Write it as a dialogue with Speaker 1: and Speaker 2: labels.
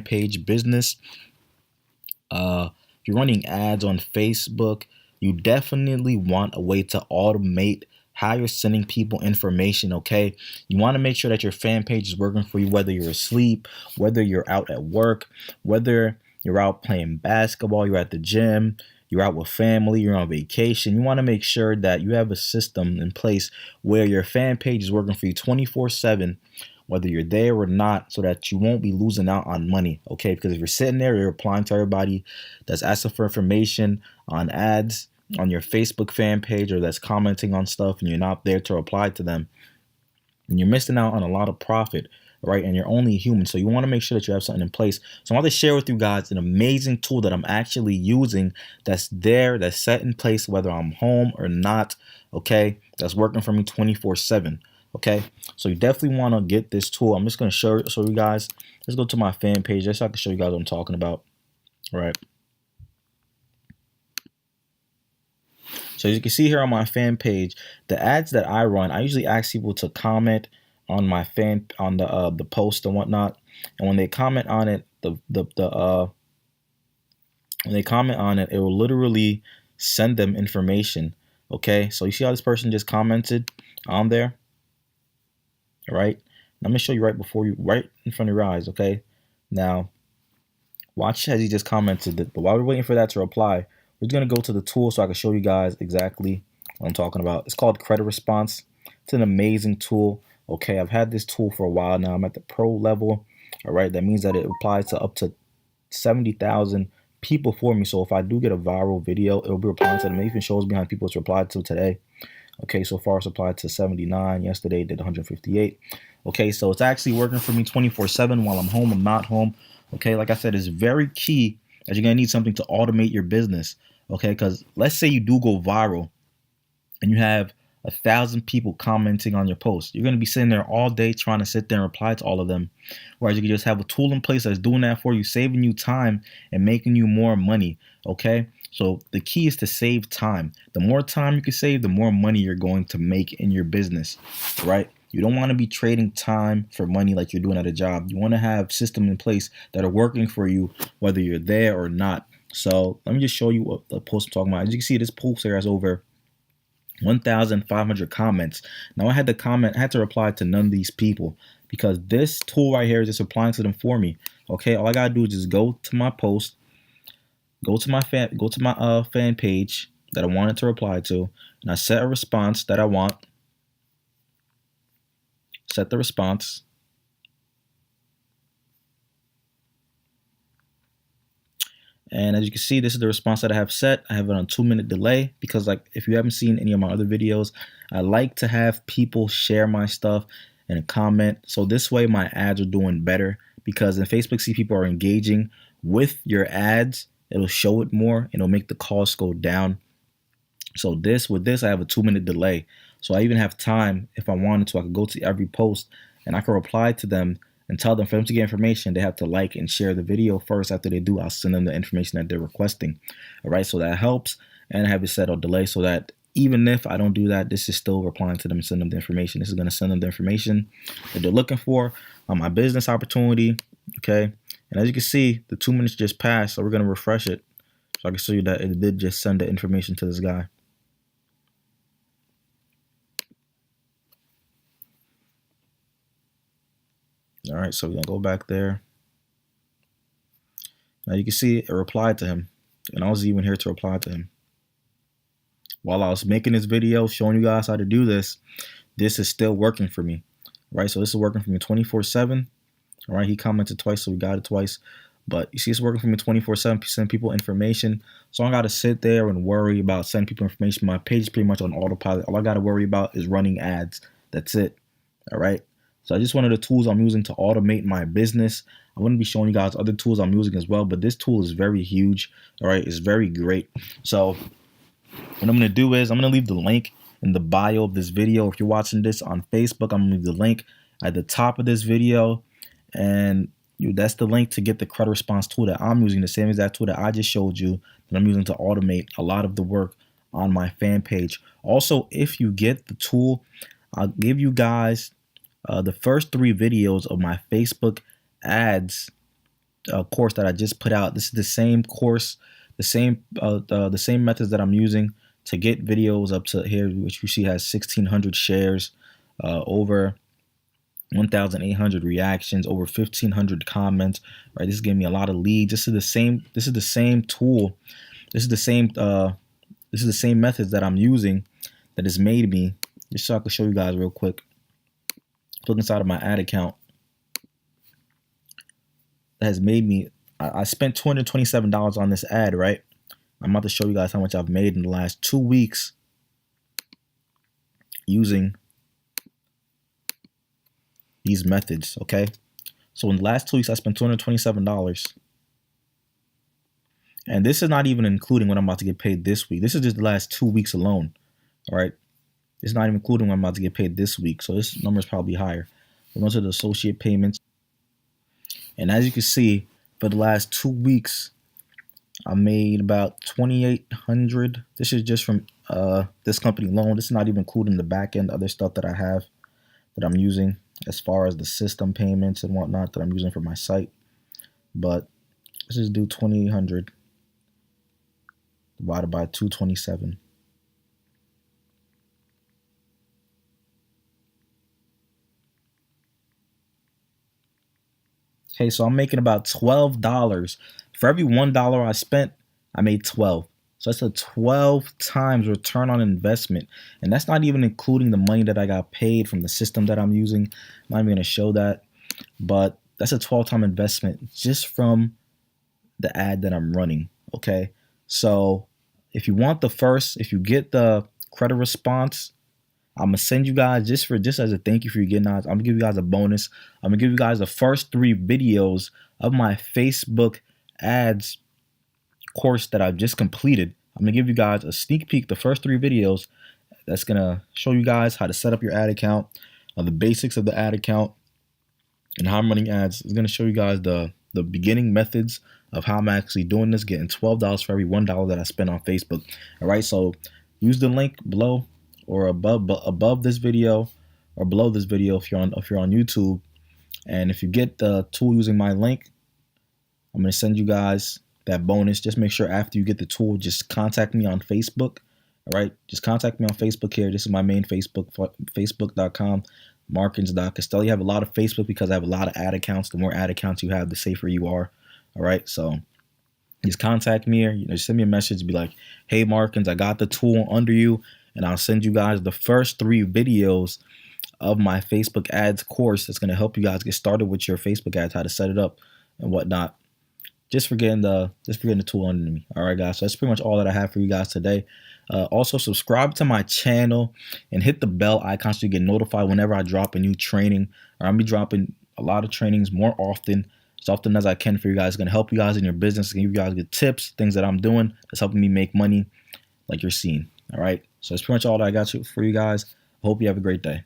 Speaker 1: page business. If you're running ads on Facebook, you definitely want a way to automate how you're sending people information. Okay, you want to make sure that your fan page is working for you, whether you're asleep, whether you're out at work, whether you're out playing basketball, you're at the gym, you're out with family, you're on vacation. You want to make sure that you have a system in place where your fan page is working for you 24/7, whether you're there or not, so that you won't be losing out on money. Okay, because if you're sitting there, you're replying to everybody that's asking for information on ads on your Facebook fan page, or that's commenting on stuff, and you're not there to reply to them, and you're missing out on a lot of profit, right? And you're only human, so you want to make sure that you have something in place. So I want to share with you guys an amazing tool that I'm actually using, that's there, that's set in place whether I'm home or not. Okay, that's working for me 24/7. Okay, so you definitely want to get this tool. I'm just going to show you guys. Let's go to my fan page just so I can show you guys what I'm talking about. All right. So as you can see here on my fan page, the ads that I run, I usually ask people to comment on my the post and whatnot. And when they comment on it, when they comment on it, it will literally send them information. Okay, so you see how this person just commented on there, right? Let me show you right in front of your eyes. Okay, now watch as he just commented it. But while we're waiting for that to reply, we're just gonna go to the tool so I can show you guys exactly what I'm talking about. It's called Crediresponse. It's an amazing tool. Okay, I've had this tool for a while now. I'm at the pro level. All right, that means that it applies to up to 70,000 people for me. So if I do get a viral video, it'll be replying to them. It even shows behind people it's replied to today. Okay, so far it's applied to 79. Yesterday it did 158. Okay, so it's actually working for me 24/7 while I'm home. I'm not home. Okay, like I said, it's very key that you're gonna need something to automate your business. Okay, because let's say you do go viral and you have 1,000 people commenting on your post. You're gonna be sitting there all day trying to sit there and reply to all of them. Whereas you can just have a tool in place that's doing that for you, saving you time and making you more money. Okay, so the key is to save time. The more time you can save, the more money you're going to make in your business, right? You don't want to be trading time for money like you're doing at a job. You want to have systems in place that are working for you, whether you're there or not. So let me just show you what the post I'm talking about. As you can see, this post here has over 1,500 comments. Now I had to reply to none of these people because this tool right here is just replying to them for me. Okay, all I gotta do is just go to my post, go to my fan page that I wanted to reply to, and I set a response that I want. Set the response. And as you can see, this is the response that I have set. I have it on 2-minute delay because, like, if you haven't seen any of my other videos, I like to have people share my stuff and comment. So this way my ads are doing better, because in Facebook, see people are engaging with your ads. It'll show it more and it'll make the cost go down. So with this, I have a 2-minute delay. So I even have time, if I wanted to, I could go to every post and I can reply to them and tell them for them to get information, they have to like and share the video first. After they do, I'll send them the information that they're requesting. All right, so that helps. And I have it set on delay so that even if I don't do that, this is still replying to them and send them the information. This is going to send them the information that they're looking for on my business opportunity. Okay, and as you can see, the 2 minutes just passed, so we're going to refresh it so I can show you that it did just send the information to this guy. All right, so we're gonna go back there. Now you can see it replied to him, and I was even here to reply to him. While I was making this video showing you guys how to do this, this is still working for me, right? So this is working for me 24/7. All right, he commented twice, so we got it twice. But you see, it's working for me 24/7. Send people information, so I don't got to sit there and worry about sending people information. My page is pretty much on autopilot. All I got to worry about is running ads. That's it. All right. So just one of the tools I'm using to automate my business. I'm going to be showing you guys other tools I'm using as well, but this tool is very huge. All right, it's very great. So what I'm going to do is I'm going to leave the link in the bio of this video. If you're watching this on Facebook, I'm going to leave the link at the top of this video, and that's the link to get the Crediresponse tool that I'm using, the same exact tool that I just showed you that I'm using to automate a lot of the work on my fan page. Also, if you get the tool, I'll give you guys the first 3 videos of my Facebook ads course that I just put out. This is the same course, the same methods that I'm using to get videos up to here, which you see has 1,600 shares, over 1,800 reactions, over 1,500 comments. Right, this is giving me a lot of leads. This is the same. This is the same tool. This is the same. This is the same methods that I'm using that has made me. Just so I can show you guys real quick. Look inside of my ad account. That has made me. I spent $227 on this ad. Right. I'm about to show you guys how much I've made in the last 2 weeks using these methods. Okay. So in the last 2 weeks, I spent $227. And this is not even including what I'm about to get paid this week. This is just the last 2 weeks alone. All right. It's not even including what I'm about to get paid this week. So this number is probably higher. We're going to the associate payments. And as you can see, for the last 2 weeks, I made about $2,800. This is just from this company alone. This is not even including the back end other stuff that I have that I'm using as far as the system payments and whatnot that I'm using for my site. But let's just do 2,800 divided by 227. Okay, so I'm making about $12. For every $1 I spent, I made 12. So that's a 12 times return on investment. And that's not even including the money that I got paid from the system that I'm using. I'm not even going to show that. But that's a 12-time investment just from the ad that I'm running. Okay, so if you want if you get the Crediresponse, I'm gonna send you guys just as a thank you for you getting on. I'm gonna give you guys a bonus. I'm gonna give you guys the first 3 videos of my Facebook ads course that I've just completed. I'm gonna give you guys a sneak peek. The first 3 videos that's gonna show you guys how to set up your ad account, the basics of the ad account, and how I'm running ads. It's gonna show you guys the beginning methods of how I'm actually doing this, getting $12 for every $1 that I spend on Facebook. All right, so use the link below or above this video or below this video if you're on YouTube. And if you get the tool using my link, I'm gonna send you guys that bonus. Just make sure after you get the tool, just contact me on Facebook. All right, just contact me on Facebook here. This is my main Facebook, facebook.com, Markins.Castelli. You have a lot of Facebook because I have a lot of ad accounts. The more ad accounts you have, the safer you are. All right, so just contact me here. Just send me a message, be like, hey Markins, I got the tool under you, and I'll send you guys the first 3 videos of my Facebook ads course that's gonna help you guys get started with your Facebook ads, how to set it up and whatnot. Just for getting the tool under me. All right, guys. So that's pretty much all that I have for you guys today. Also, subscribe to my channel and hit the bell icon so you get notified whenever I drop a new training. Or I'll be dropping a lot of trainings more often, as often as I can for you guys. It's gonna help you guys in your business, give you guys good tips, things that I'm doing that's helping me make money, like you're seeing. All right. So that's pretty much all that I got for you guys. I hope you have a great day.